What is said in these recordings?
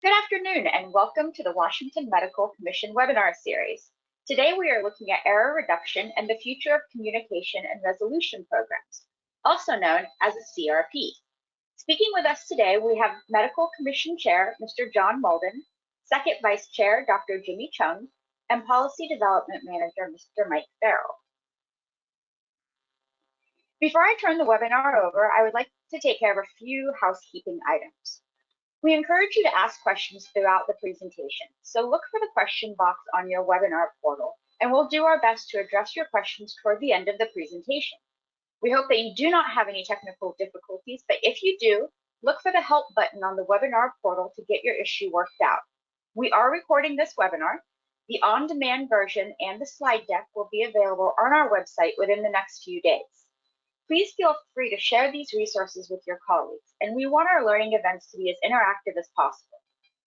Good afternoon and welcome to the Washington Medical Commission webinar series. Today we are looking at error reduction and the future of communication and resolution programs, also known as a CRP. Speaking with us today, we have Medical Commission Chair, Mr. John Molden, Second Vice Chair, Dr. Jimmy Chung, and Policy Development Manager, Mr. Mike Farrell. Before I turn the webinar over, I would like to take care of a few housekeeping items. We encourage you to ask questions throughout the presentation, so look for the question box on your webinar portal, and we'll do our best to address your questions toward the end of the presentation. We hope that you do not have any technical difficulties, but if you do, look for the help button on the webinar portal to get your issue worked out. We are recording this webinar. The on-demand version and the slide deck will be available on our website within the next few days. Please feel free to share these resources with your colleagues, and we want our learning events to be as interactive as possible.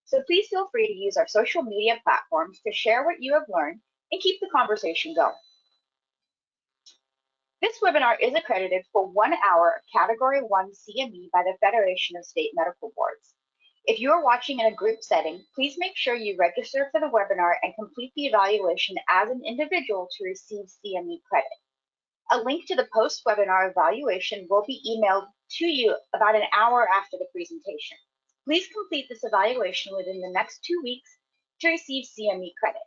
So please feel free to use our social media platforms to share what you have learned and keep the conversation going. This webinar is accredited for 1 hour of Category 1 CME by the Federation of State Medical Boards. If you are watching in a group setting, please make sure you register for the webinar and complete the evaluation as an individual to receive CME credit. A link to the post-webinar evaluation will be emailed to you about an hour after the presentation. Please complete this evaluation within the next 2 weeks to receive CME credit.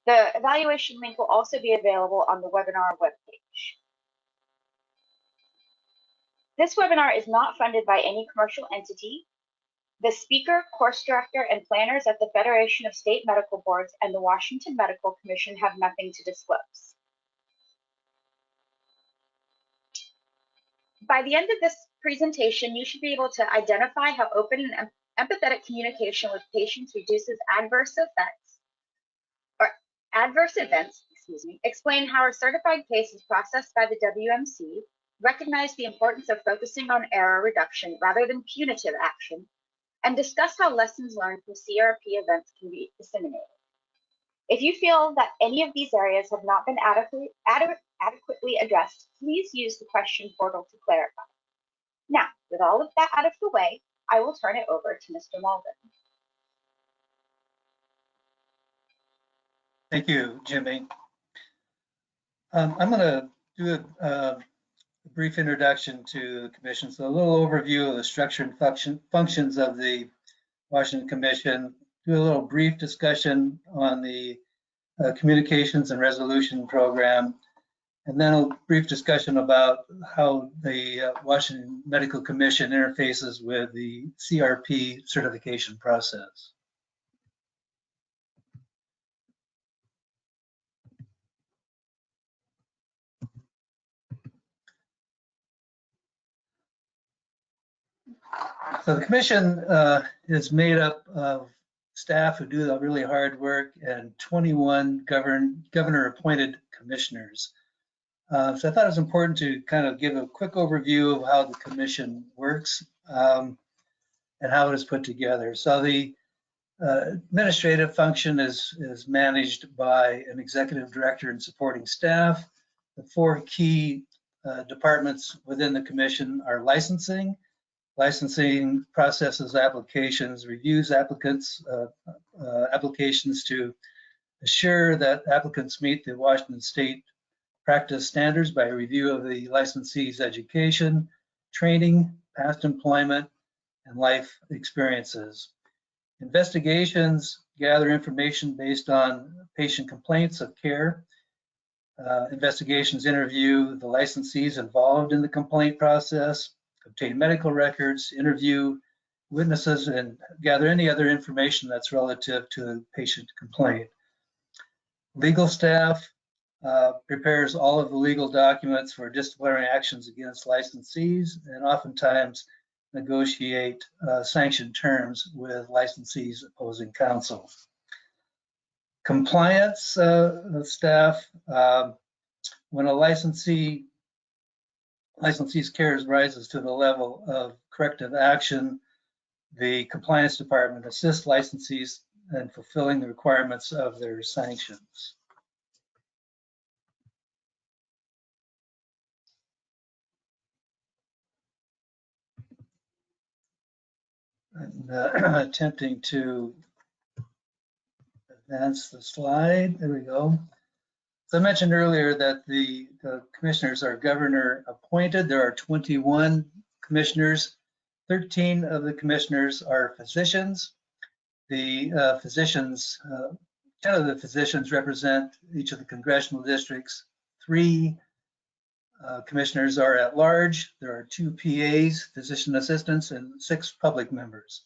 The evaluation link will also be available on the webinar webpage. This webinar is not funded by any commercial entity. The speaker, course director, and planners at the Federation of State Medical Boards and the Washington Medical Commission have nothing to disclose. By the end of this presentation, you should be able to identify how open and empathetic communication with patients reduces adverse events, explain how a certified case is processed by the WMC, recognize the importance of focusing on error reduction rather than punitive action, and discuss how lessons learned from CRP events can be disseminated. If you feel that any of these areas have not been adequately addressed, please use the question portal to clarify. Now, with all of that out of the way, I will turn it over to Mr. Molden. Thank you, Jimmy. I'm going to do a brief introduction to the Commission. So a little overview of the structure and functions of the Washington Commission, do a little brief discussion on the communications and resolution program, and then a brief discussion about how the Washington Medical Commission interfaces with the CRP certification process. So the Commission is made up of staff who do the really hard work and 21 governor-appointed commissioners. So I thought it was important to kind of give a quick overview of how the Commission works and how it is put together. So the administrative function is managed by an executive director and supporting staff. The 4 key departments within the Commission are licensing. Licensing processes applications, reviews applicants' applications to assure that applicants meet the Washington State practice standards by review of the licensee's education, training, past employment, and life experiences. Investigations gather information based on patient complaints of care. Investigations interview the licensees involved in the complaint process, obtain medical records, interview witnesses, and gather any other information that's relative to the patient complaint. Legal staff prepares all of the legal documents for disciplinary actions against licensees and oftentimes negotiate sanctioned terms with licensees opposing counsel. Compliance staff, when a licensee's care rises to the level of corrective action, the compliance department assists licensees in fulfilling the requirements of their sanctions. And, attempting to advance the slide. There we go. So I mentioned earlier that the commissioners are governor appointed. There are 21 commissioners. 13 of the commissioners are physicians. The physicians, 10 of the physicians represent each of the congressional districts. 3 commissioners are at large. There are 2 PAs, physician assistants, and 6 public members.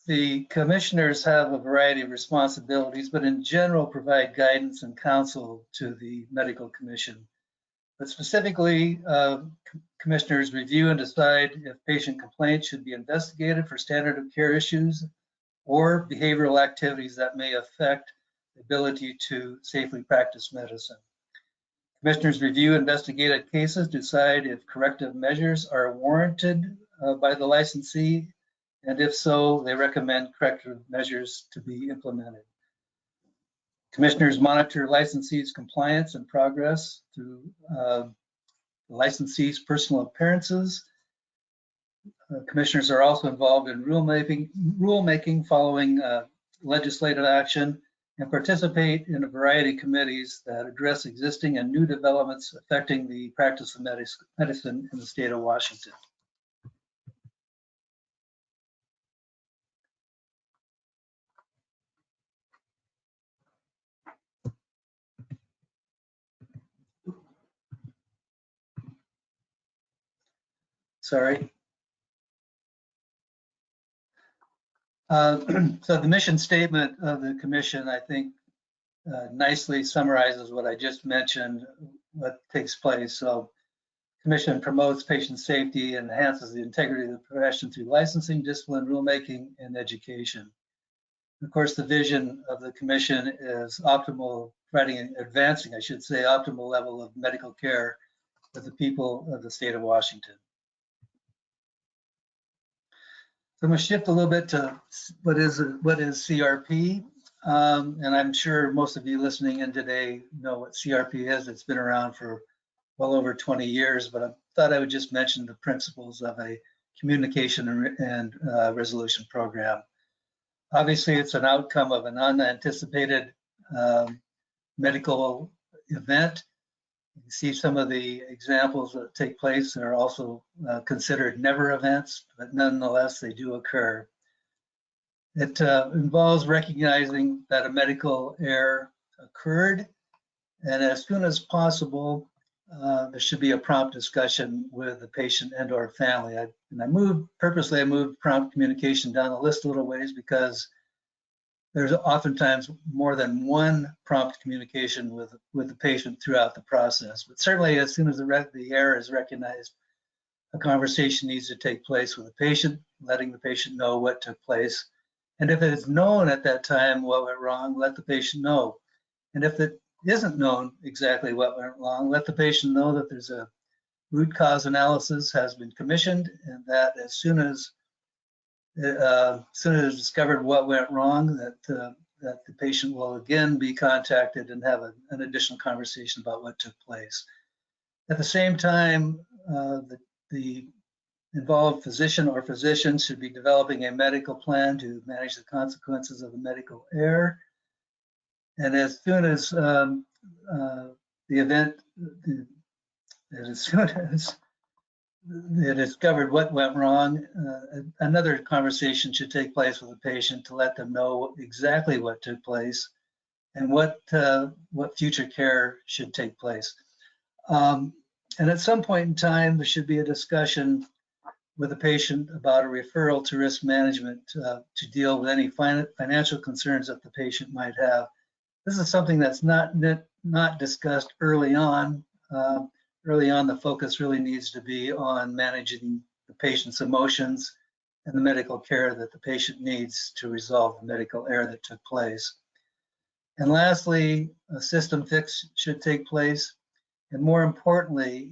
The commissioners have a variety of responsibilities, but in general provide guidance and counsel to the medical commission. But specifically, commissioners review and decide if patient complaints should be investigated for standard of care issues or behavioral activities that may affect the ability to safely practice medicine. Commissioners review investigated cases, decide if corrective measures are warranted by the licensee, and if so, they recommend corrective measures to be implemented. Commissioners monitor licensees' compliance and progress through the licensee's personal appearances. Commissioners are also involved in rulemaking following legislative action and participate in a variety of committees that address existing and new developments affecting the practice of medicine in the state of Washington. Sorry. So the mission statement of the commission, I think, nicely summarizes what I just mentioned, what takes place. So commission promotes patient safety and enhances the integrity of the profession through licensing, discipline, rulemaking, and education. Of course, the vision of the commission is advancing, I should say, optimal level of medical care for the people of the state of Washington. So I'm going to shift a little bit to what is CRP, and I'm sure most of you listening in today know what CRP is. It's been around for well over 20 years, but I thought I would just mention the principles of a communication and resolution program. Obviously, it's an outcome of an unanticipated medical event. You see some of the examples that take place are also considered never events, but nonetheless, they do occur. It involves recognizing that a medical error occurred, and as soon as possible, there should be a prompt discussion with the patient and or family. I purposely moved prompt communication down the list a little ways because there's oftentimes more than one prompt communication with the patient throughout the process. But certainly as soon as the error is recognized, a conversation needs to take place with the patient, letting the patient know what took place. And if it is known at that time what went wrong, let the patient know. And if it isn't known exactly what went wrong, let the patient know that there's a root cause analysis has been commissioned, and that as soon as it's discovered what went wrong, that the patient will again be contacted and have an additional conversation about what took place. At the same time, the involved physician or physicians should be developing a medical plan to manage the consequences of the medical error. And as soon as the event, as soon as they discovered what went wrong, another conversation should take place with the patient to let them know exactly what took place and what future care should take place. And at some point in time, there should be a discussion with the patient about a referral to risk management to deal with any financial concerns that the patient might have. This is something that's not discussed early on. Early on, the focus really needs to be on managing the patient's emotions and the medical care that the patient needs to resolve the medical error that took place. And lastly, a system fix should take place. And more importantly,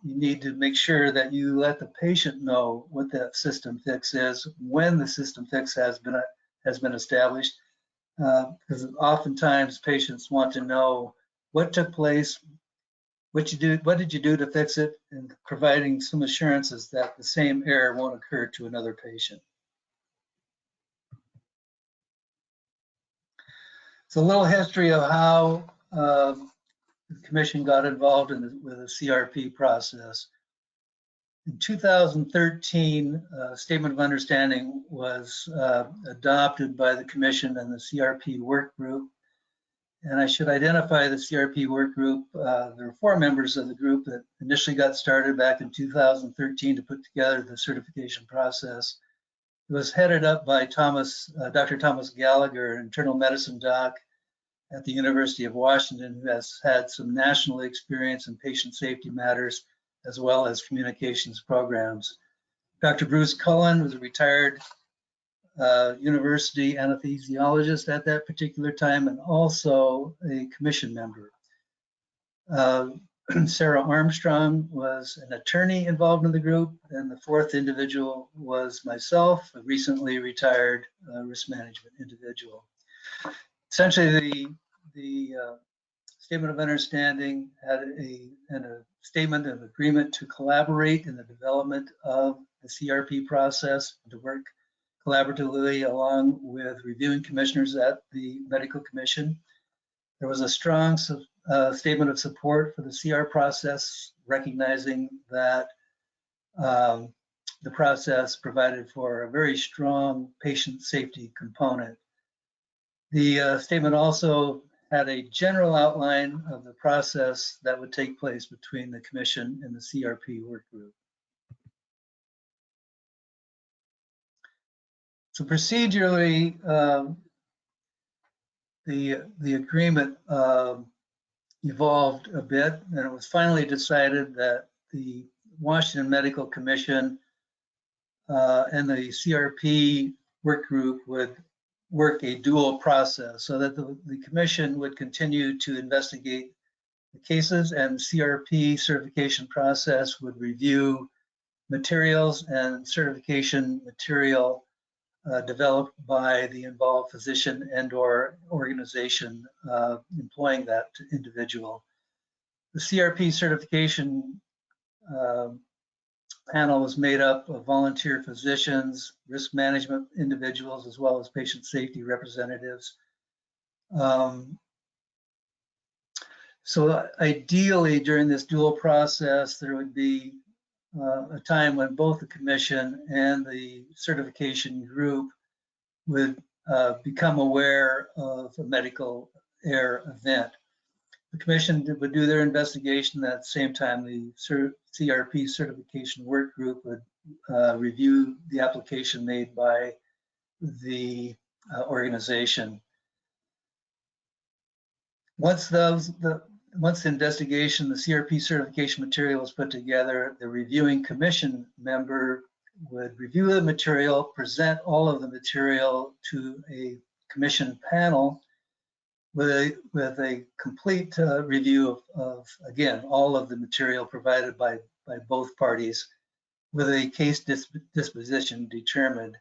you need to make sure that you let the patient know what that system fix is when the system fix has been established. Because oftentimes patients want to know what took place, what did you do to fix it, and providing some assurances that the same error won't occur to another patient. So a little history of how the Commission got involved with the CRP process. In 2013, a Statement of Understanding was adopted by the Commission and the CRP Work Group. And I should identify the CRP Work Group. There were 4 members of the group that initially got started back in 2013 to put together the certification process. It was headed up by Dr. Thomas Gallagher, an internal medicine doc at the University of Washington, who has had some national experience in patient safety matters, as well as communications programs. Dr. Bruce Cullen was a retired university anesthesiologist at that particular time, and also a commission member. Sarah Armstrong was an attorney involved in the group, and the 4th individual was myself, a recently retired risk management individual. Essentially, the Statement of Understanding had a statement of agreement to collaborate in the development of the CRP process, to work collaboratively along with reviewing commissioners at the Medical Commission. There was a strong statement of support for the CR process, recognizing that the process provided for a very strong patient safety component. The statement also had a general outline of the process that would take place between the Commission and the CRP Work Group. So procedurally, the agreement evolved a bit, and it was finally decided that the Washington Medical Commission and the CRP Work Group would work a dual process, so that the Commission would continue to investigate the cases, and CRP certification process would review materials and certification material developed by the involved physician and/or organization employing that individual. The CRP certification panel was made up of volunteer physicians, risk management individuals, as well as patient safety representatives. So ideally, during this dual process, there would be a time when both the Commission and the certification group would become aware of a medical error event. The Commission would do their investigation. At the same time, the CRP certification work group would review the application made by the organization. Once the investigation, the CRP certification material was put together, the reviewing Commission member would review the material, present all of the material to a Commission panel with a complete review of, again, all of the material provided by both parties, with a case disposition determined.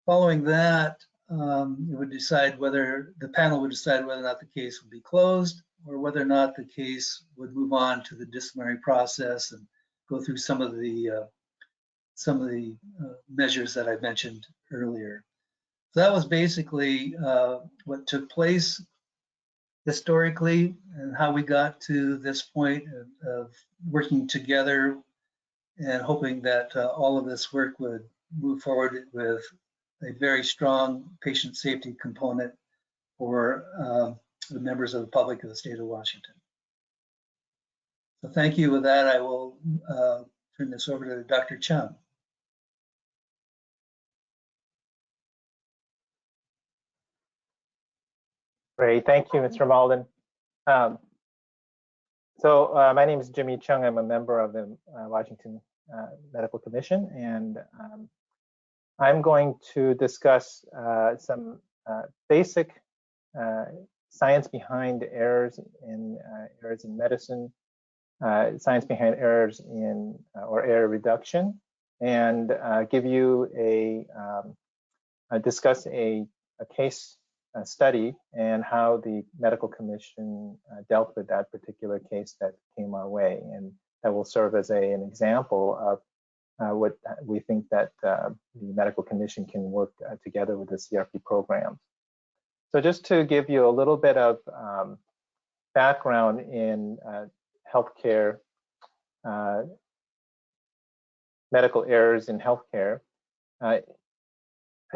Following that, it would decide whether the panel would decide whether or not the case would be closed, or whether or not the case would move on to the disciplinary process and go through some of the measures that I mentioned earlier. So that was basically what took place historically, and how we got to this point of working together and hoping that all of this work would move forward with a very strong patient safety component for the members of the public of the state of Washington. So thank you. With that, I will turn this over to Dr. Chung. Great, thank you, Mr. Malden. My name is Jimmy Chung. I'm a member of the Washington Medical Commission, and I'm going to discuss some basic science behind errors in medicine, science behind errors in or error reduction, and give you discuss a case study and how the medical commission dealt with that particular case that came our way, and that will serve as an example of what we think that the medical commission can work together with the CRP program. So just to give you a little bit of background in healthcare, medical errors in healthcare, I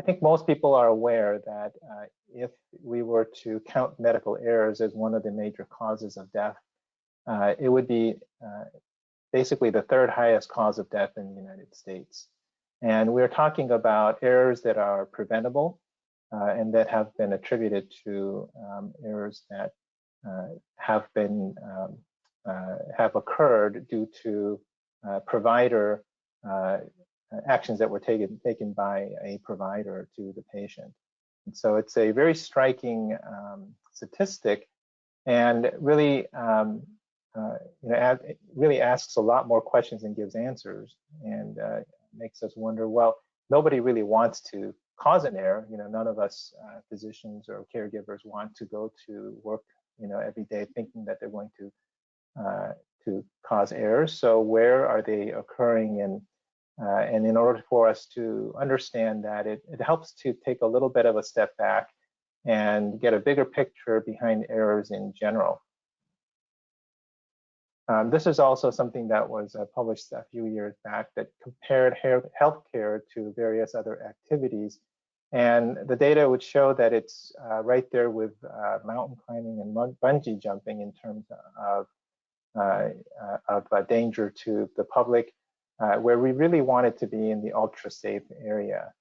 think most people are aware that if we were to count medical errors as one of the major causes of death, it would be basically the third highest cause of death in the United States. And we're talking about errors that are preventable and that have been attributed to errors that have occurred due to provider actions that were taken by a provider to the patient. And so it's a very striking statistic, and really, it really asks a lot more questions than gives answers, and makes us wonder, well, nobody really wants to cause an error. None of us physicians or caregivers want to go to work, every day thinking that they're going to cause errors. So where are they occurring? And in order for us to understand that, it helps to take a little bit of a step back and get a bigger picture behind errors in general. This is also something that was published a few years back that compared healthcare to various other activities. And the data would show that it's right there with mountain climbing and bungee jumping in terms of danger to the public, where we really wanted to be in the ultra safe area,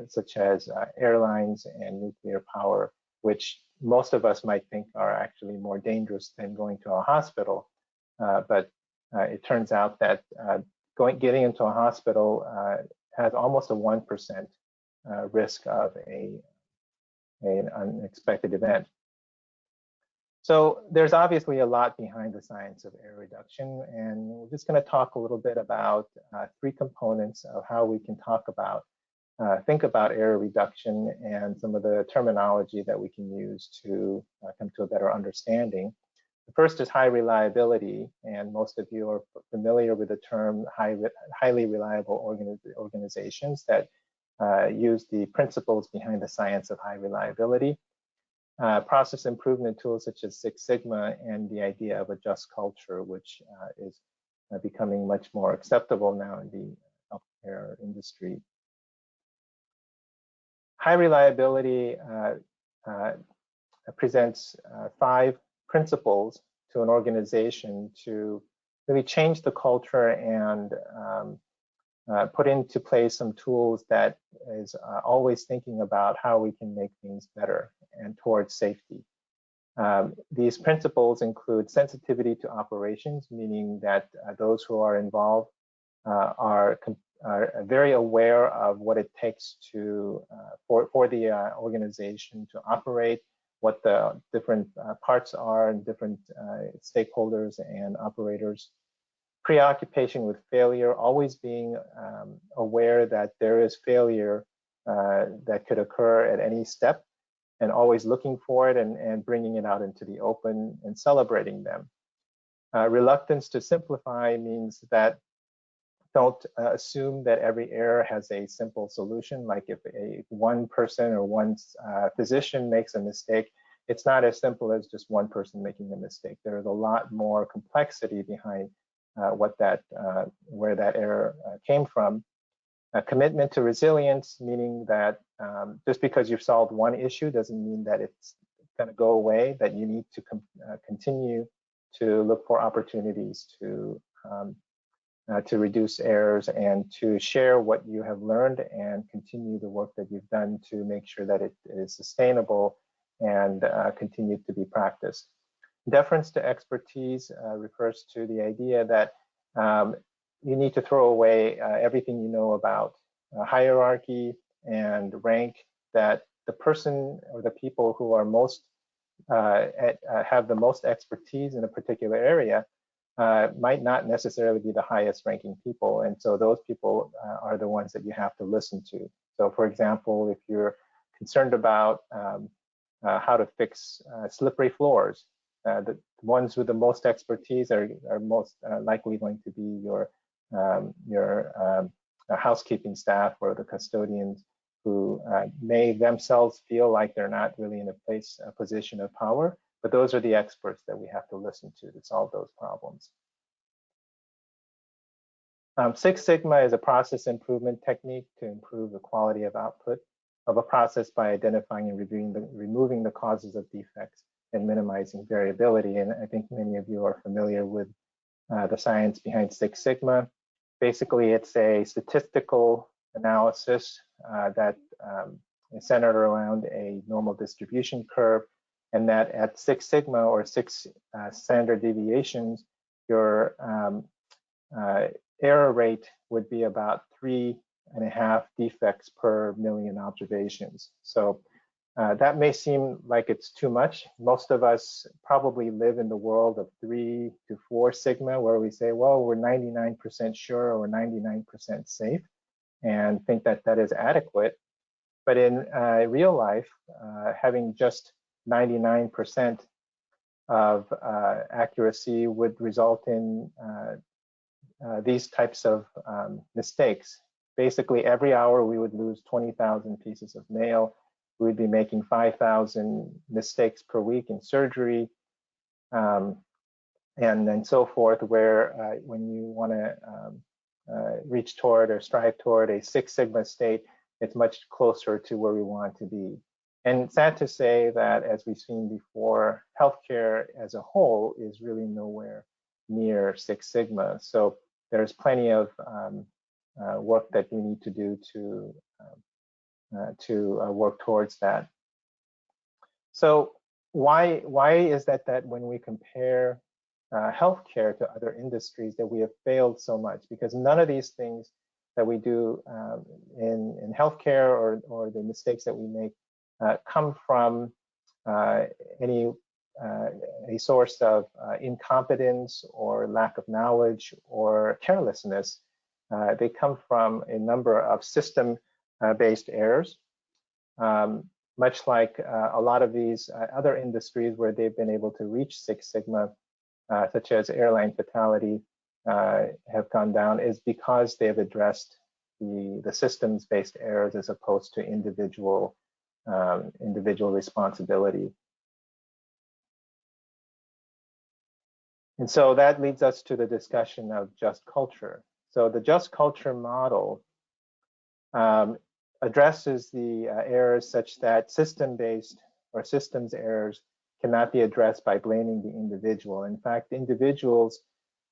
such as airlines and nuclear power, which most of us might think are actually more dangerous than going to a hospital. But it turns out that getting into a hospital has almost a 1% risk of an unexpected event. So there's obviously a lot behind the science of error reduction, and we're just going to talk a little bit about three components of how we can think about error reduction and some of the terminology that we can use to come to a better understanding. The first is high reliability, and most of you are familiar with the term highly reliable organizations that use the principles behind the science of high reliability. Process improvement tools such as Six Sigma, and the idea of a just culture, which is becoming much more acceptable now in the healthcare industry. High reliability presents 5 principles to an organization to really change the culture and put into place some tools that is always thinking about how we can make things better and towards safety. These principles include sensitivity to operations, meaning that those who are involved are very aware of what it takes to for the organization to operate, what the different parts are and different stakeholders and operators. Preoccupation with failure, always being aware that there is failure that could occur at any step, and always looking for it and bringing it out into the open and celebrating them. Reluctance to simplify means that don't assume that every error has a simple solution. Like if one person or one physician makes a mistake, it's not as simple as just one person making a mistake. There's a lot more complexity behind where that error came from. A commitment to resilience, meaning that just because you've solved one issue doesn't mean that it's going to go away, that you need to continue to look for opportunities to reduce errors and to share what you have learned and continue the work that you've done to make sure that it is sustainable and continue to be practiced. Deference to expertise refers to the idea that you need to throw away everything you know about hierarchy and rank, that the person or the people who are most have the most expertise in a particular area might not necessarily be the highest ranking people, and so those people are the ones that you have to listen to. So for example, if you're concerned about how to fix slippery floors. The ones with the most expertise are most likely going to be your housekeeping staff or the custodians who may themselves feel like they're not really in a position of power, but those are the experts that we have to listen to solve those problems. Six Sigma is a process improvement technique to improve the quality of output of a process by identifying and removing the causes of defects and minimizing variability. And I think many of you are familiar with the science behind Six Sigma. Basically, it's a statistical analysis that is centered around a normal distribution curve, and that at 6 sigma or 6 standard deviations, your error rate would be about 3.5 defects per million observations. So that may seem like it's too much. Most of us probably live in the world of 3 to 4 sigma, where we say, well, we're 99% sure or 99% safe, and think that that is adequate. But in real life, having just 99% of accuracy would result in these types of mistakes. Basically, every hour we would lose 20,000 pieces of mail. We'd be making 5,000 mistakes per week in surgery, and then so forth, where when you want to reach toward or strive toward a 6 sigma state, it's much closer to where we want to be. And sad to say that, as we've seen before, healthcare as a whole is really nowhere near 6 sigma. So there's plenty of work that we need to do to work towards that. So why is that when we compare healthcare to other industries that we have failed so much? Because none of these things that we do in healthcare or the mistakes that we make come from a source of incompetence or lack of knowledge or carelessness. They come from a number of system-based errors, much like a lot of these other industries where they've been able to reach 6 sigma, such as airline fatality, have gone down, is because they've addressed the systems-based errors as opposed to individual responsibility. And so that leads us to the discussion of just culture. So the just culture model addresses the errors such that system-based or systems errors cannot be addressed by blaming the individual. In fact, individuals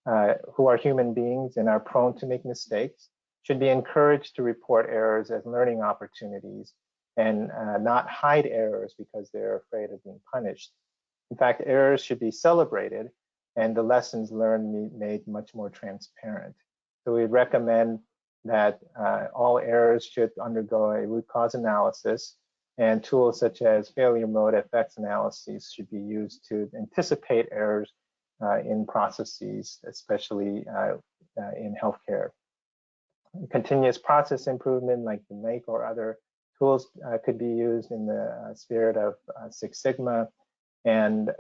who are human beings and are prone to make mistakes should be encouraged to report errors as learning opportunities and not hide errors because they're afraid of being punished. In fact, errors should be celebrated and the lessons learned made much more transparent. So we recommend that all errors should undergo a root cause analysis, and tools such as failure mode effects analyses should be used to anticipate errors in processes, especially in healthcare. Continuous process improvement like the MAKE or other tools could be used in the spirit of 6 Sigma, and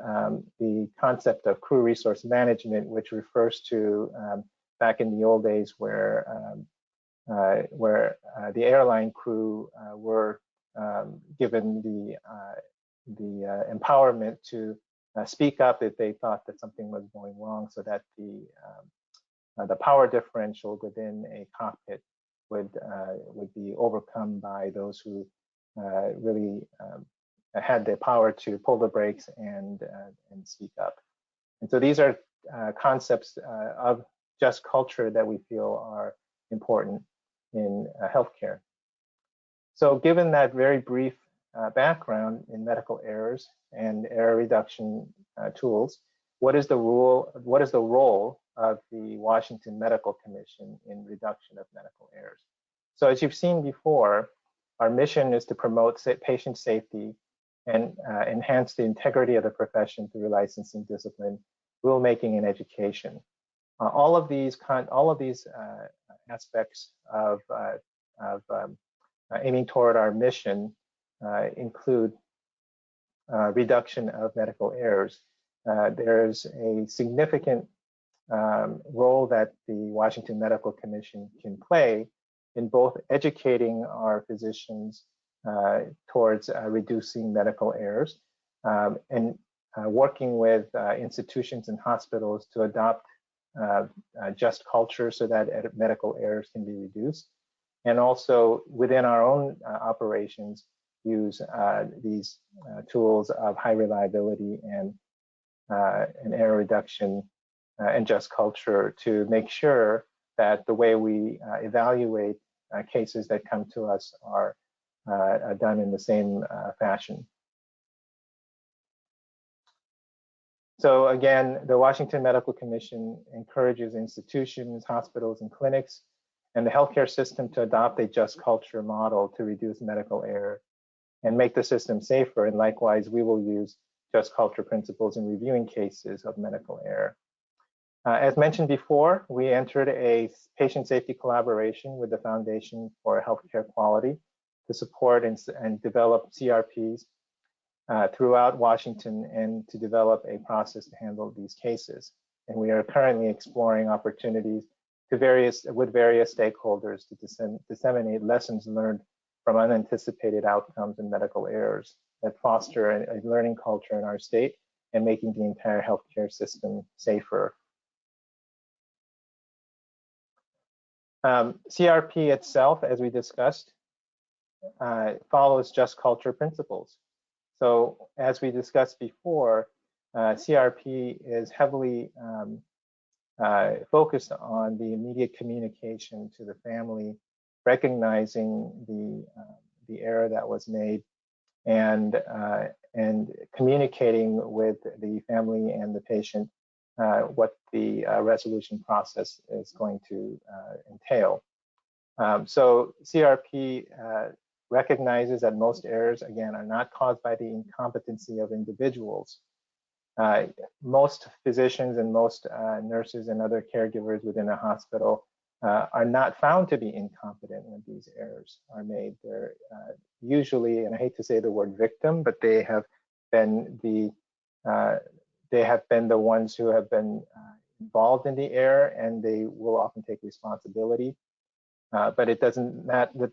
the concept of crew resource management, which refers to back in the old days where the airline crew were given the empowerment to speak up if they thought that something was going wrong, so that the power differential within a cockpit would be overcome by those who really had the power to pull the brakes and speak up. And so these are concepts of just culture that we feel are important in healthcare. So given that very brief background in medical errors and error reduction tools, what is the role of the Washington Medical Commission in reduction of medical errors? So as you've seen before, our mission is to promote patient safety and enhance the integrity of the profession through licensing discipline, rulemaking, and education. All of these aspects of aiming toward our mission include reduction of medical errors. There's a significant role that the Washington Medical Commission can play in both educating our physicians towards reducing medical errors and working with institutions and hospitals to adopt just culture so that medical errors can be reduced. And also within our own operations, use these tools of high reliability and error reduction and just culture to make sure that the way we evaluate cases that come to us are done in the same fashion. So again, the Washington Medical Commission encourages institutions, hospitals, and clinics, and the healthcare system to adopt a just culture model to reduce medical error and make the system safer. And likewise, we will use just culture principles in reviewing cases of medical error. As mentioned before, we entered a patient safety collaboration with the Foundation for Healthcare Quality to support and develop CRPs throughout Washington and to develop a process to handle these cases. And we are currently exploring opportunities with various stakeholders to disseminate lessons learned from unanticipated outcomes and medical errors that foster a learning culture in our state and making the entire healthcare system safer. CRP itself, as we discussed, follows just culture principles. So as we discussed before, CRP is heavily focused on the immediate communication to the family, recognizing the error that was made, and communicating with the family and the patient what the resolution process is going to entail. So CRP recognizes that most errors, again, are not caused by the incompetency of individuals. Most physicians and most nurses and other caregivers within a hospital are not found to be incompetent when these errors are made. They're usually, and I hate to say the word victim, but they have been the ones who have been involved in the error, and they will often take responsibility. But that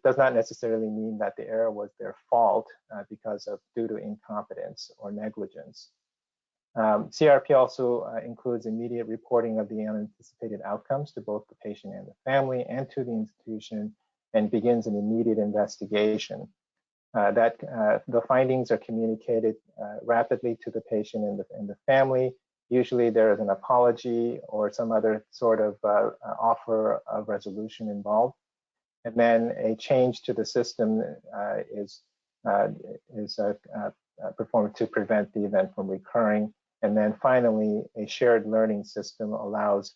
does not necessarily mean that the error was their fault due to incompetence or negligence. CRP also includes immediate reporting of the unanticipated outcomes to both the patient and the family and to the institution, and begins an immediate investigation. The findings are communicated rapidly to the patient and the family. Usually there is an apology or some other sort of offer of resolution involved. And then a change to the system is performed to prevent the event from recurring. And then finally, a shared learning system allows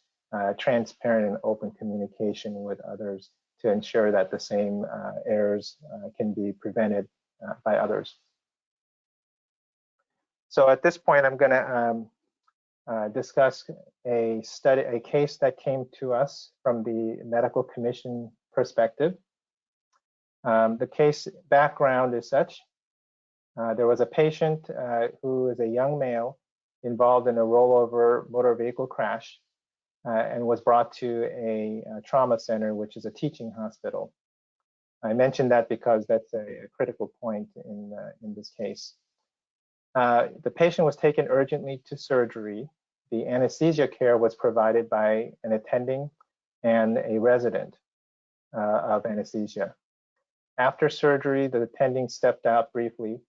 transparent and open communication with others to ensure that the same errors can be prevented by others. So at this point, I'm going to discuss a case that came to us from the Medical Commission perspective. The case background is such. There was a patient who is a young male involved in a rollover motor vehicle crash and was brought to a trauma center, which is a teaching hospital. I mentioned that because that's a critical point in this case. The patient was taken urgently to surgery. The anesthesia care was provided by an attending and a resident of anesthesia. After surgery, the attending stepped out briefly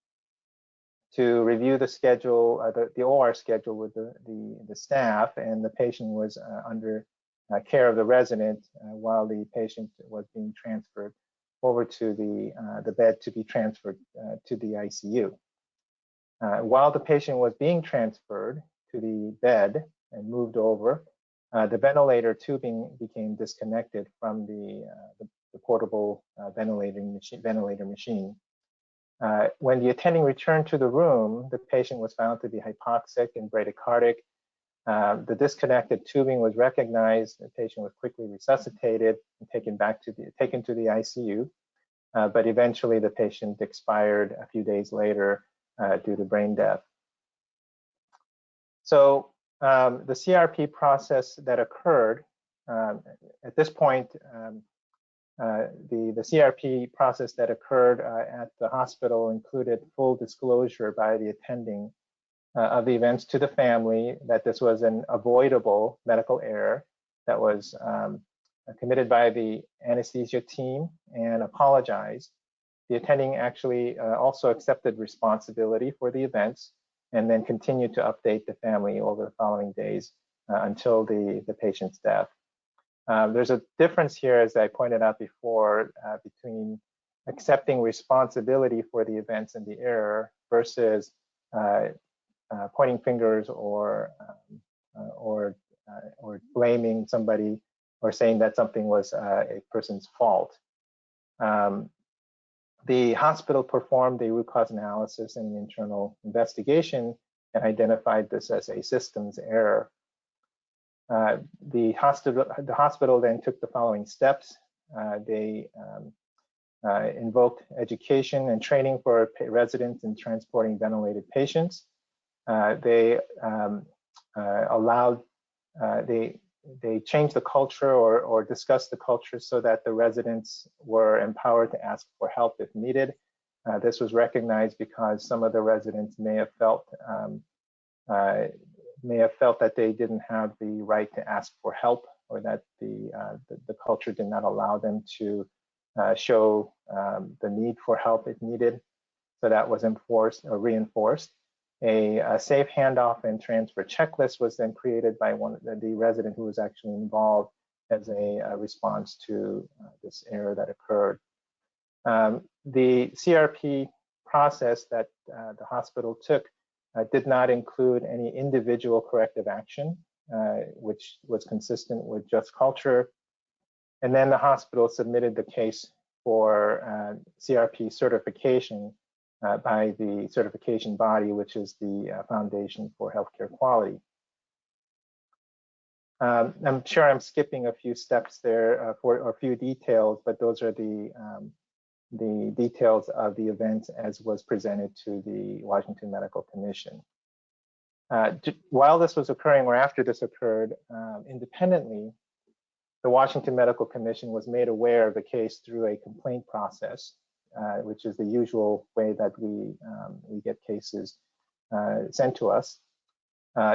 to review the schedule, the OR schedule with the staff, and the patient was under care of the resident while the patient was being transferred over to the bed to be transferred to the ICU. While the patient was being transferred to the bed and moved over, the ventilator tubing became disconnected from the portable ventilator machine. When the attending returned to the room, the patient was found to be hypoxic and bradycardic. The disconnected tubing was recognized. The patient was quickly resuscitated and taken to the ICU. But eventually, the patient expired a few days later due to brain death. So the CRP process that occurred at this point, the CRP process that occurred at the hospital included full disclosure by the attending of the events to the family that this was an avoidable medical error that was committed by the anesthesia team and apologized. The attending actually also accepted responsibility for the events and then continued to update the family over the following days until the patient's death. There's a difference here, as I pointed out before, between accepting responsibility for the events and the error versus pointing fingers or blaming somebody or saying that something was a person's fault. The hospital performed a root cause analysis and an internal investigation and identified this as a systems error. The hospital then took the following steps. They invoked education and training for residents in transporting ventilated patients. They they changed the culture or discussed the culture so that the residents were empowered to ask for help if needed. This was recognized because some of the residents may have felt that they didn't have the right to ask for help, or that the culture did not allow them to show the need for help if needed. So that was enforced or reinforced. A safe handoff and transfer checklist was then created by the resident who was actually involved as a response to this error that occurred. The CRP process that the hospital took did not include any individual corrective action, which was consistent with just culture. And then the hospital submitted the case for CRP certification by the certification body, which is the Foundation for Healthcare Quality. I'm sure I'm skipping a few steps there or a few details, but those are the details of the events as was presented to the Washington Medical Commission. While this was occurring, or after this occurred, independently, the Washington Medical Commission was made aware of the case through a complaint process, which is the usual way that we get cases sent to us.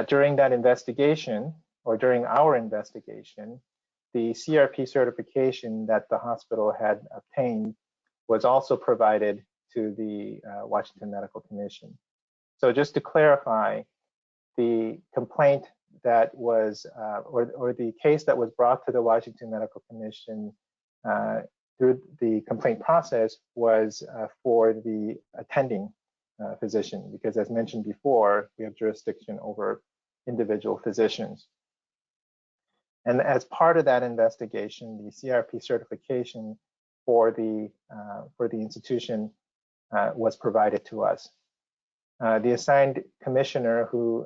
During that investigation, or during our investigation, the CRP certification that the hospital had obtained was also provided to the Washington Medical Commission. So just to clarify, the complaint that was, or the case that was brought to the Washington Medical Commission through the complaint process was for the attending physician, because as mentioned before, we have jurisdiction over individual physicians. And as part of that investigation, the CRP certification for the institution was provided to us. The assigned commissioner who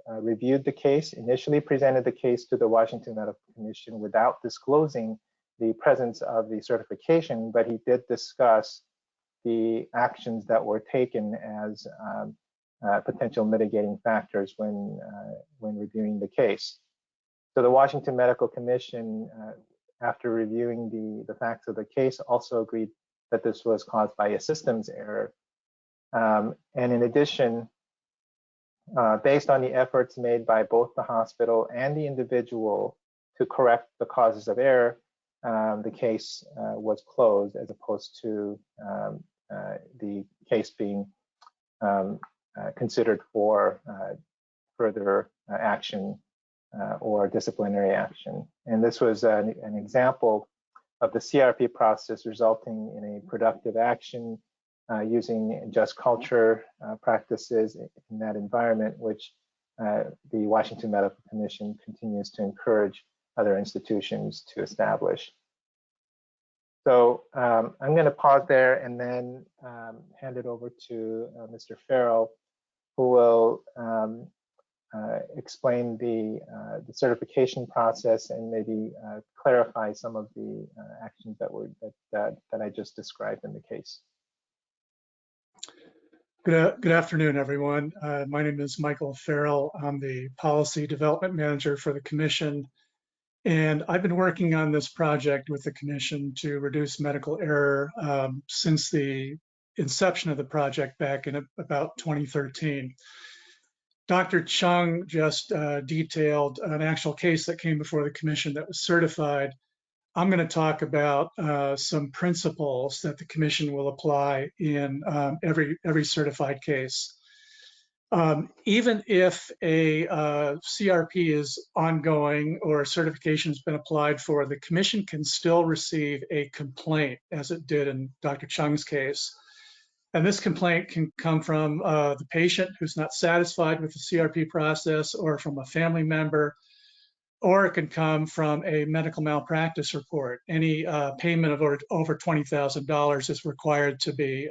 reviewed the case initially presented the case to the Washington Medical Commission without disclosing the presence of the certification, but he did discuss the actions that were taken as potential mitigating factors when reviewing the case. So the Washington Medical Commission, after reviewing the facts of the case, also agreed that this was caused by a systems error. And in addition, based on the efforts made by both the hospital and the individual to correct the causes of error, the case was closed, as opposed to the case being considered for further action or disciplinary action. And this was an example of the CRP process resulting in a productive action using just culture practices in that environment, which the Washington Medical Commission continues to encourage other institutions to establish. So I'm going to pause there and then hand it over to Mr. Farrell, who will explain the certification process and maybe clarify some of the actions that I just described in the case. Good afternoon, everyone. My name is Michael Farrell. I'm the Policy Development Manager for the Commission, and I've been working on this project with the Commission to reduce medical error since the inception of the project back in about 2013. Dr. Chung just detailed an actual case that came before the Commission that was certified. I'm going to talk about some principles that the Commission will apply in every certified case. Even if a CRP is ongoing or a certification has been applied for, the Commission can still receive a complaint, as it did in Dr. Chung's case. And this complaint can come from the patient who's not satisfied with the CRP process, or from a family member, or it can come from a medical malpractice report. Any payment of over $20,000 is required to be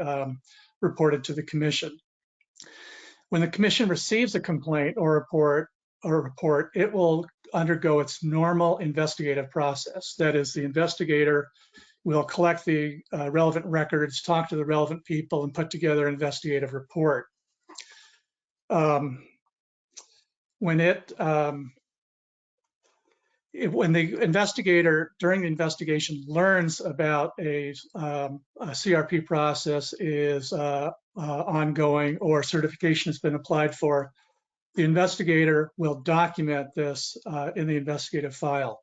reported to the Commission. When the Commission receives a complaint or report, it will undergo its normal investigative process. That is, the investigator will collect the relevant records, talk to the relevant people, and put together an investigative report. When the investigator, during the investigation, learns about a CRP process is ongoing or certification has been applied for, the investigator will document this in the investigative file.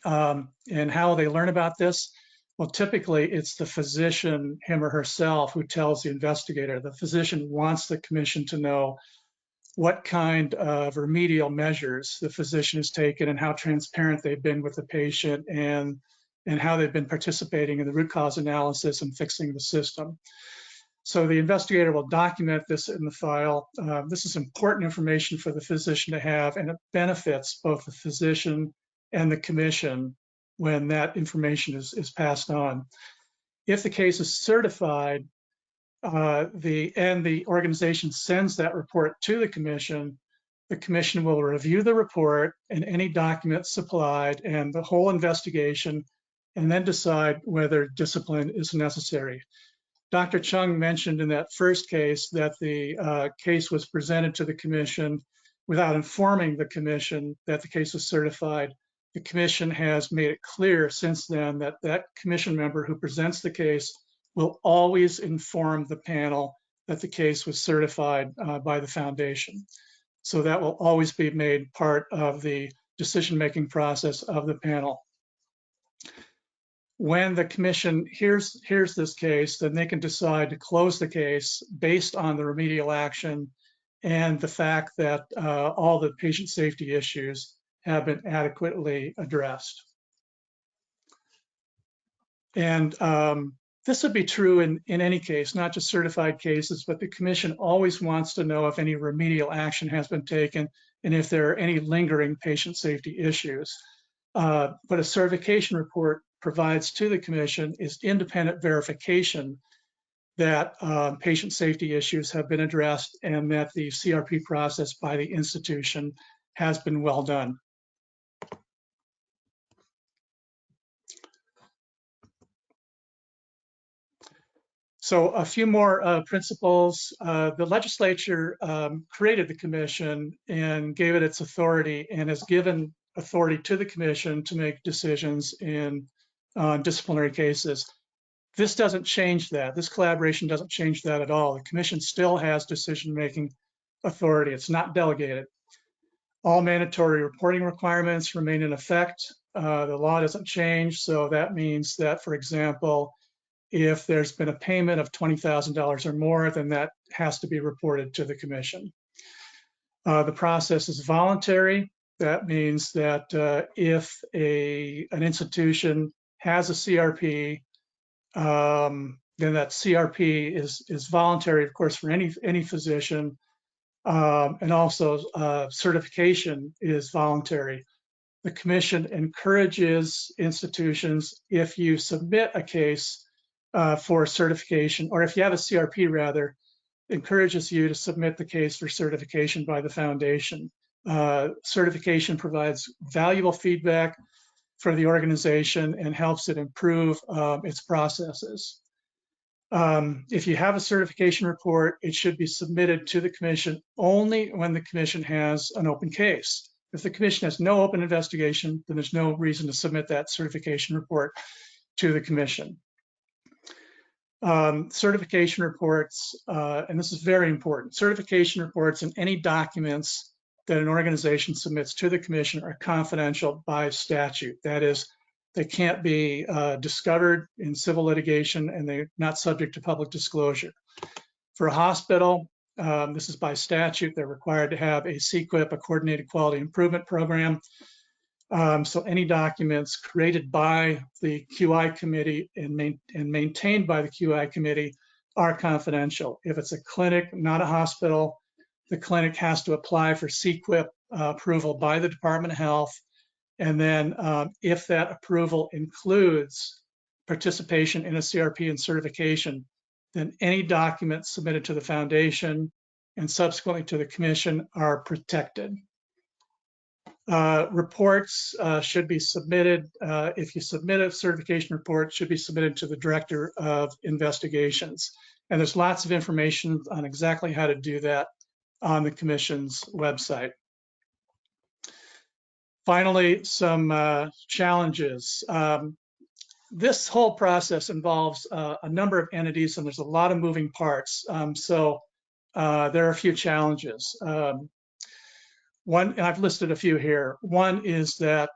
And how they learn about this? Well, typically it's the physician, him or herself, who tells the investigator. The physician wants the Commission to know what kind of remedial measures the physician has taken and how transparent they've been with the patient, and how they've been participating in the root cause analysis and fixing the system. So the investigator will document this in the file. This is important information for the physician to have, and it benefits both the physician and the Commission when that information is passed on. If the case is certified, the organization sends that report to the Commission will review the report and any documents supplied and the whole investigation, and then decide whether discipline is necessary. Dr. Chung mentioned in that first case that the case was presented to the Commission without informing the Commission that the case was certified. The Commission has made it clear since then that that Commission member who presents the case will always inform the panel that the case was certified by the Foundation. So that will always be made part of the decision-making process of the panel. When the Commission hears this case, then they can decide to close the case based on the remedial action and the fact that all the patient safety issues have been adequately addressed. And this would be true in any case, not just certified cases, but the Commission always wants to know if any remedial action has been taken and if there are any lingering patient safety issues. But a certification report provides to the Commission is independent verification that patient safety issues have been addressed and that the CRP process by the institution has been well done. So a few more principles. The legislature created the Commission and gave it its authority, and has given authority to the Commission to make decisions in disciplinary cases. This doesn't change that. This collaboration doesn't change that at all. The Commission still has decision-making authority. It's not delegated. All mandatory reporting requirements remain in effect. The law doesn't change, so that means that, for example, if there's been a payment of $20,000 or more, then that has to be reported to the Commission. The process is voluntary. That means that if an institution has a CRP, then that CRP is voluntary, of course, for any physician, and also certification is voluntary. The Commission encourages institutions, if you submit a case for certification, or if you have a CRP rather, encourages you to submit the case for certification by the Foundation. Certification provides valuable feedback for the organization and helps it improve its processes. If you have a certification report, it should be submitted to the commission only when the commission has an open case. If the commission has no open investigation, then there's no reason to submit that certification report to the commission. Certification reports, and this is very important, certification reports and any documents that an organization submits to the commission are confidential by statute. That is, they can't be discovered in civil litigation, and they're not subject to public disclosure. For a hospital, this is by statute, they're required to have a CQIP, a Coordinated Quality Improvement Program. So any documents created by the QI committee and maintained by the QI committee are confidential. If it's a clinic, not a hospital, the clinic has to apply for CQIP approval by the Department of Health. And then if that approval includes participation in a CRP and certification, then any documents submitted to the foundation and subsequently to the commission are protected. Reports should be submitted, if you submit a certification report, it should be submitted to the Director of Investigations. And there's lots of information on exactly how to do that on the Commission's website. Finally, some challenges. This whole process involves a number of entities, and there's a lot of moving parts. So there are a few challenges. One, and I've listed a few here. One is that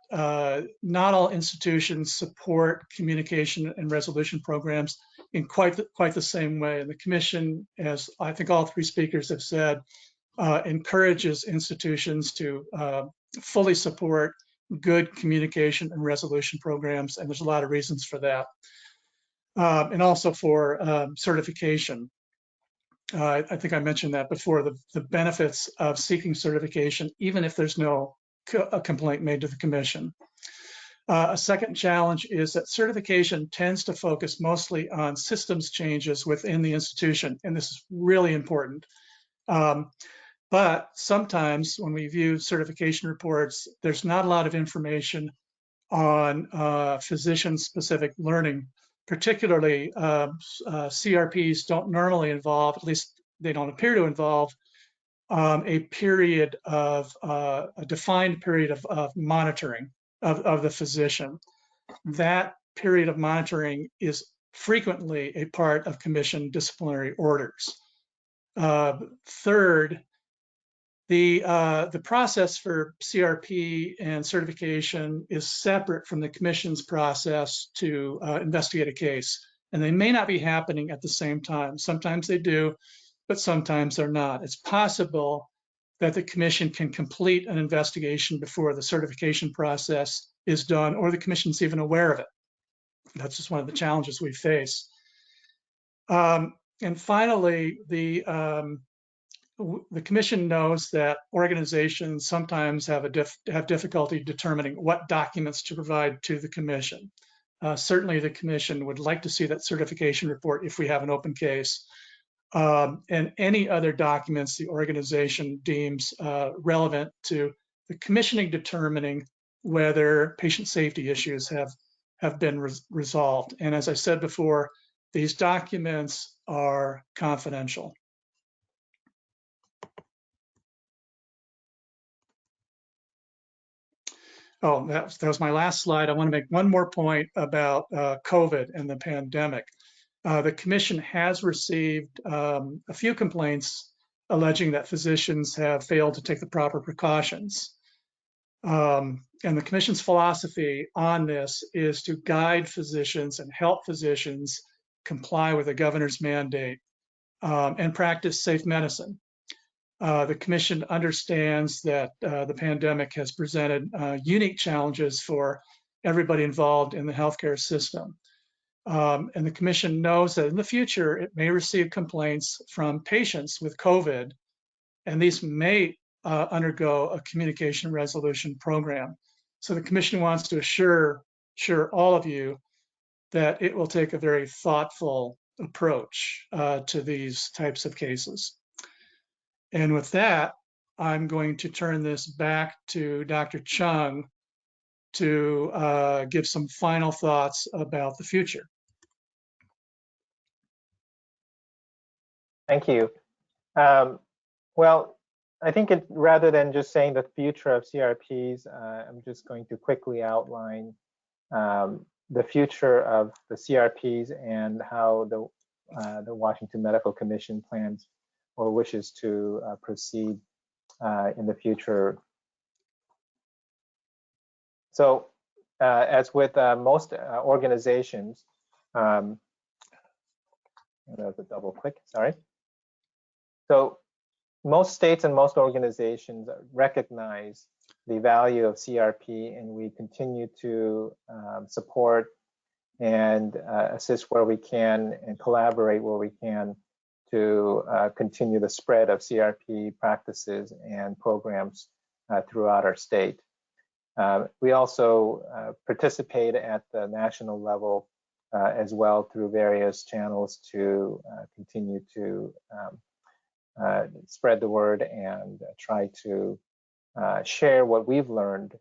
not all institutions support communication and resolution programs in quite the same way. And the Commission, as I think all three speakers have said, encourages institutions to fully support good communication and resolution programs, and there's a lot of reasons for that. And also for certification. I think I mentioned that before, the benefits of seeking certification, even if there's no complaint made to the Commission. A second challenge is that certification tends to focus mostly on systems changes within the institution, and this is really important. But sometimes when we view certification reports, there's not a lot of information on physician-specific learning. Particularly, CRPs don't normally involve, at least they don't appear to involve, a period of, a defined period of monitoring of the physician. That period of monitoring is frequently a part of Commission disciplinary orders. Third, the process for CRP and certification is separate from the Commission's process to investigate a case, and they may not be happening at the same time. Sometimes they do, but sometimes they're not. It's possible that the Commission can complete an investigation before the certification process is done, or the Commission's even aware of it. That's just one of the challenges we face. And finally, the Commission knows that organizations sometimes have difficulty determining what documents to provide to the Commission. Certainly the Commission would like to see that certification report if we have an open case, and any other documents the organization deems relevant to the commissioning determining whether patient safety issues have been resolved. And as I said before, these documents are confidential. Oh, that was my last slide. I want to make one more point about COVID and the pandemic. The Commission has received a few complaints alleging that physicians have failed to take the proper precautions. And the Commission's philosophy on this is to guide physicians and help physicians comply with the governor's mandate and practice safe medicine. The Commission understands that the pandemic has presented unique challenges for everybody involved in the healthcare system. And the Commission knows that in the future, it may receive complaints from patients with COVID, and these may undergo a communication resolution program. So the Commission wants to assure all of you that it will take a very thoughtful approach to these types of cases. And with that, I'm going to turn this back to Dr. Chung to give some final thoughts about the future. Thank you. Well, I think rather than just saying the future of CRPs, I'm just going to quickly outline the future of the CRPs and how the Washington Medical Commission plans or wishes to proceed in the future. So, as with most organizations, that was a double click, sorry. So, most states and most organizations recognize the value of CRP, and we continue to support and assist where we can and collaborate where we can to continue the spread of CRP practices and programs throughout our state. We also participate at the national level as well through various channels to continue to spread the word and try to share what we've learned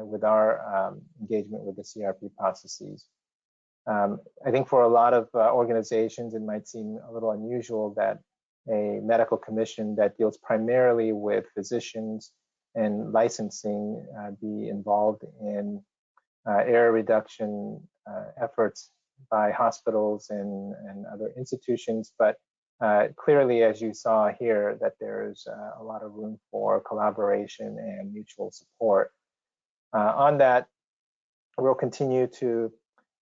with our engagement with the CRP processes. I think for a lot of organizations, it might seem a little unusual that a medical commission that deals primarily with physicians and licensing be involved in error reduction efforts by hospitals and other institutions, but clearly, as you saw here, that there's a lot of room for collaboration and mutual support. On that, we'll continue to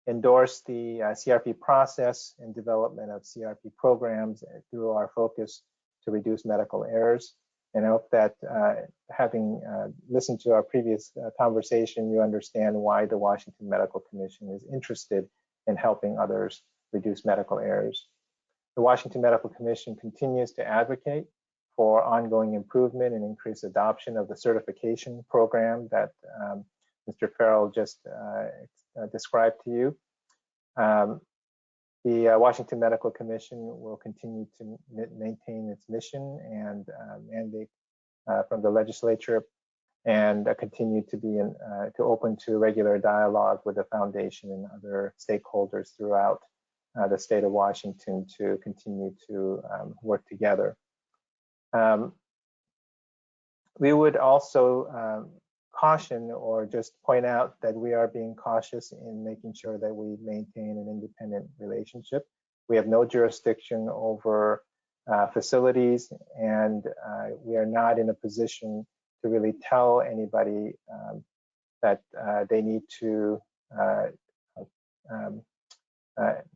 endorse the CRP process and development of CRP programs through our focus to reduce medical errors. And I hope that having listened to our previous conversation, you understand why the Washington Medical Commission is interested in helping others reduce medical errors. The Washington Medical Commission continues to advocate for ongoing improvement and increased adoption of the certification program that Mr. Farrell just described to you. The Washington Medical Commission will continue to maintain its mission and mandate from the legislature, and continue to be open to regular dialogue with the foundation and other stakeholders throughout the state of Washington to continue to work together. We would also caution or just point out that we are being cautious in making sure that we maintain an independent relationship. We have no jurisdiction over facilities, and we are not in a position to really tell anybody that they need to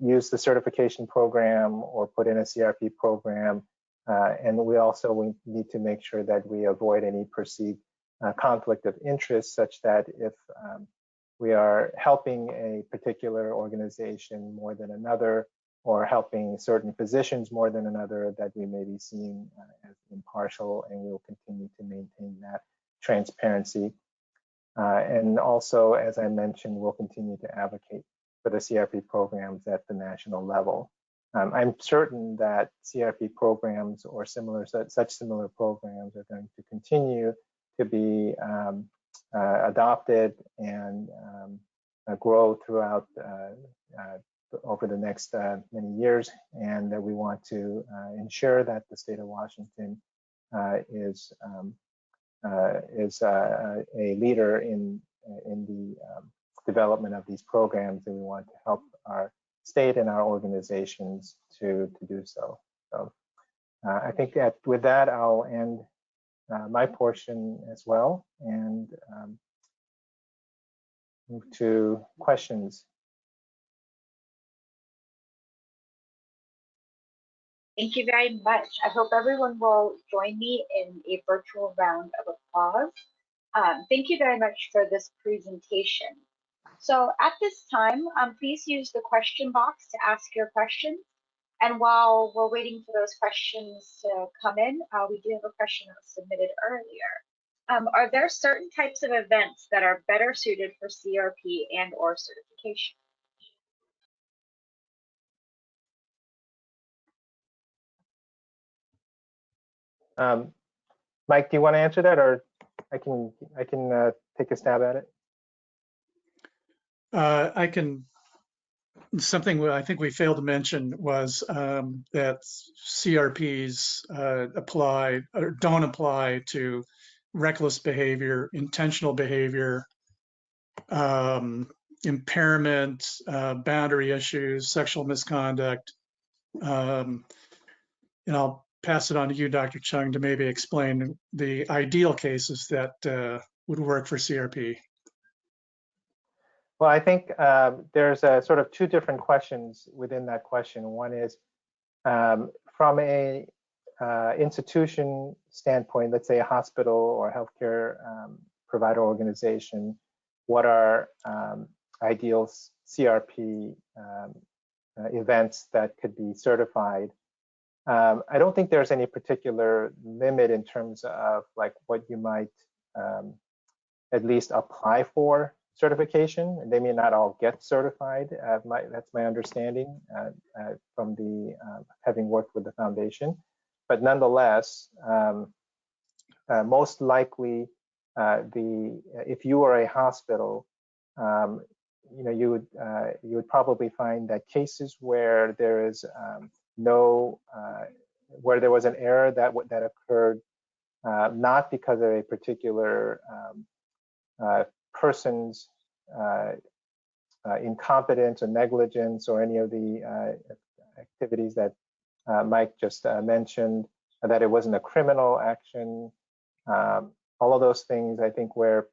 use the certification program or put in a CRP program. And we need to make sure that we avoid any perceived conflict of interest, such that if we are helping a particular organization more than another, or helping certain physicians more than another, that we may be seen as impartial, and we will continue to maintain that transparency. And also, as I mentioned, we'll continue to advocate for the CRP programs at the national level. I'm certain that CRP programs or such similar programs are going to continue to be adopted and grow throughout over the next many years, and that we want to ensure that the state of Washington is a leader in the development of these programs, and we want to help our state and our organizations to do so. So I think that with that, I'll end my portion as well, and move to questions. Thank you very much. I hope everyone will join me in a virtual round of applause. Thank you very much for this presentation. So at this time, please use the question box to ask your questions. And while we're waiting for those questions to come in, we do have a question that was submitted earlier. Are there certain types of events that are better suited for CRP and or certification? Mike, do you want to answer that, or I can take a stab at it? I can Something I think we failed to mention was that CRPs apply or don't apply to reckless behavior, intentional behavior, impairment, boundary issues, sexual misconduct. And I'll pass it on to you, Dr. Chung, to maybe explain the ideal cases that would work for CRP. Well, I think there's a sort of two different questions within that question. One is from a institution standpoint, let's say a hospital or a healthcare provider organization, what are ideal CRP events that could be certified? I don't think there's any particular limit in terms of like what you might at least apply for certification. They may not all get certified. That's my understanding from the having worked with the foundation. But nonetheless, most likely, if you are a hospital, you would probably find that cases where there is where there was an error that occurred not because of a particular person's incompetence or negligence or any of the activities that Mike just mentioned, that it wasn't a criminal action, all of those things, I think where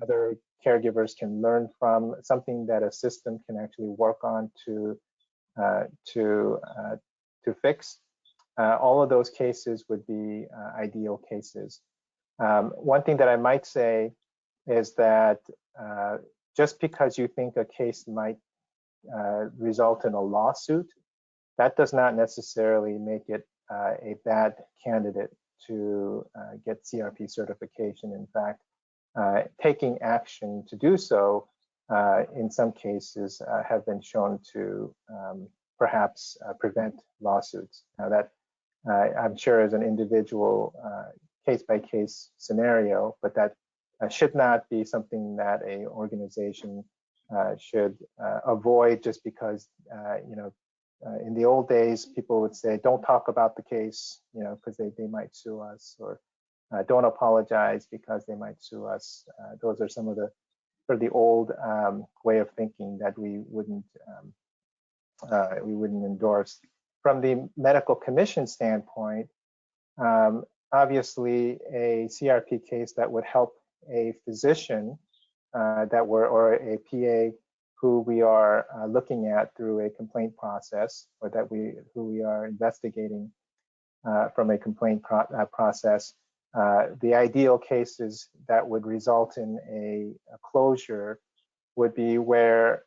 other caregivers can learn from, something that a system can actually work on to fix. All of those cases would be ideal cases. One thing that I might say is that just because you think a case might result in a lawsuit, that does not necessarily make it a bad candidate to get CRP certification. In fact, taking action to do so in some cases have been shown to perhaps prevent lawsuits. Now that I'm sure is an individual case-by-case scenario, but that should not be something that a organization should avoid just because, in the old days, people would say, don't talk about the case, because they might sue us, or don't apologize because they might sue us. Those are some of the old way of thinking that we wouldn't endorse. From the medical commission standpoint, obviously a CRP case that would help a physician or a PA who we are looking at through a complaint process, or who we are investigating from a complaint process. The ideal cases that would result in a closure would be where,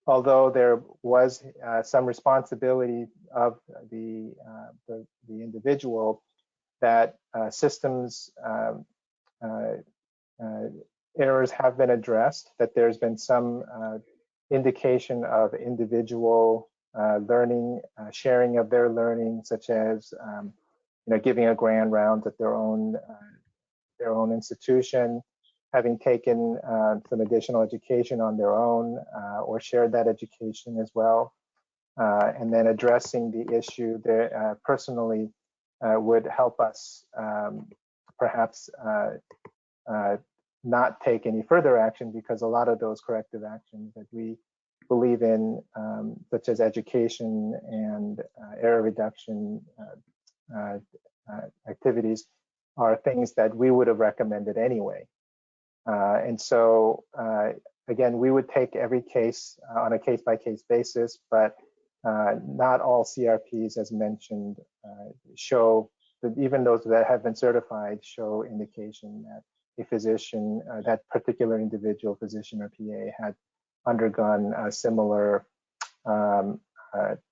although there was some responsibility of the individual, that systems errors have been addressed, that there's been some indication of individual learning, sharing of their learning, such as giving a grand round at their own institution, having taken some additional education on their own or shared that education as well, and then addressing the issue there personally would help us perhaps not take any further action, because a lot of those corrective actions that we believe in, such as education and error reduction activities, are things that we would have recommended anyway. And so, again, we would take every case on a case-by-case basis, but not all CRPs, as mentioned, show that even those that have been certified show indication that a physician, that particular individual physician or PA, had undergone a similar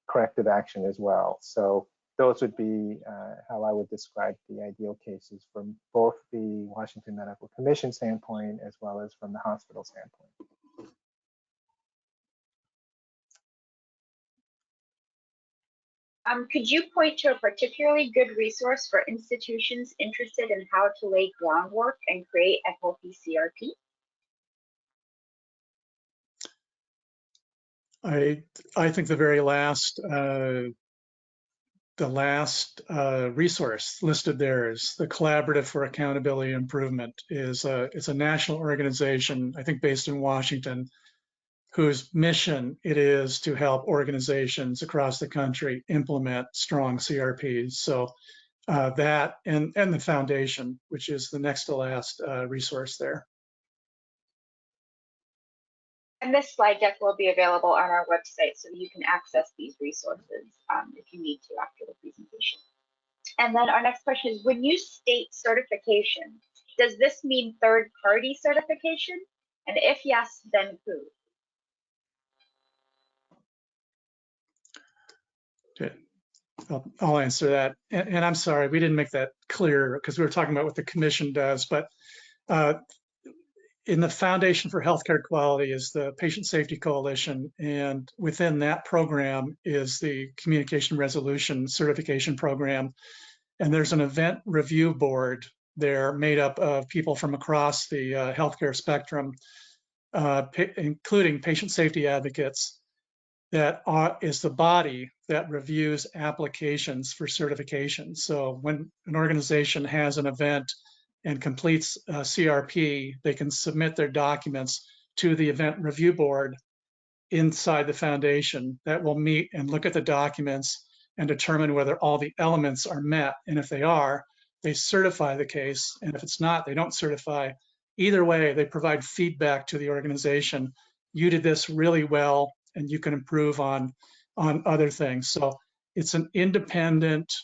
corrective action as well. So those would be how I would describe the ideal cases from both the Washington Medical Commission standpoint as well as from the hospital standpoint. Could you point to a particularly good resource for institutions interested in how to lay groundwork and create a healthy CRP? I think the very last resource listed there is the Collaborative for Accountability Improvement. It's a national organization, I think based in Washington, whose mission it is to help organizations across the country implement strong CRPs. So that and the foundation, which is the next to last resource there. And this slide deck will be available on our website, so you can access these resources if you need to after the presentation. And then our next question is, when you state certification, does this mean third-party certification? And if yes, then who? Okay. I'll answer that. And I'm sorry, we didn't make that clear because we were talking about what the commission does, but in the Foundation for Healthcare Quality is the Patient Safety Coalition, and within that program is the Communication Resolution Certification Program. And there's an event review board there made up of people from across the healthcare spectrum, including patient safety advocates, that is the body that reviews applications for certification. So when an organization has an event and completes a CRP, they can submit their documents to the event review board inside the foundation that will meet and look at the documents and determine whether all the elements are met. And if they are, they certify the case. And if it's not, they don't certify. Either way, they provide feedback to the organization. You did this really well, and you can improve on other things. So it's an independent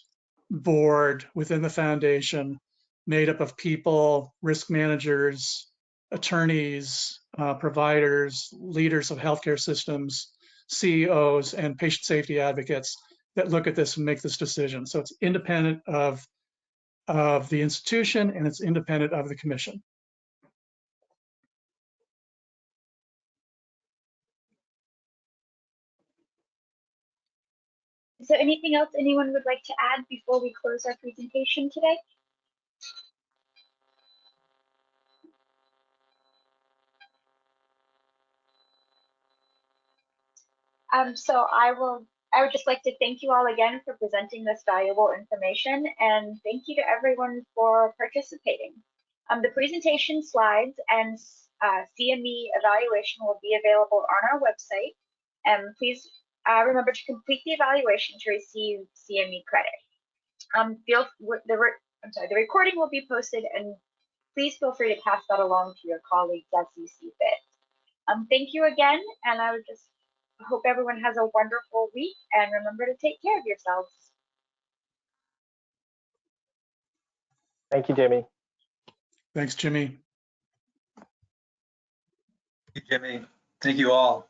board within the foundation made up of people, risk managers, attorneys, providers, leaders of healthcare systems, CEOs, and patient safety advocates that look at this and make this decision. So it's independent of the institution, and it's independent of the commission. Is there anything else anyone would like to add before we close our presentation today? So I would just like to thank you all again for presenting this valuable information, and thank you to everyone for participating. The presentation slides and CME evaluation will be available on our website, and please remember to complete the evaluation to receive CME credit. The recording will be posted, and please feel free to pass that along to your colleagues as you see fit. Thank you again, and I would just hope everyone has a wonderful week, and remember to take care of yourselves. Thank you, Jimmy. Thanks, Jimmy. Thank you, Jimmy. Thank you all.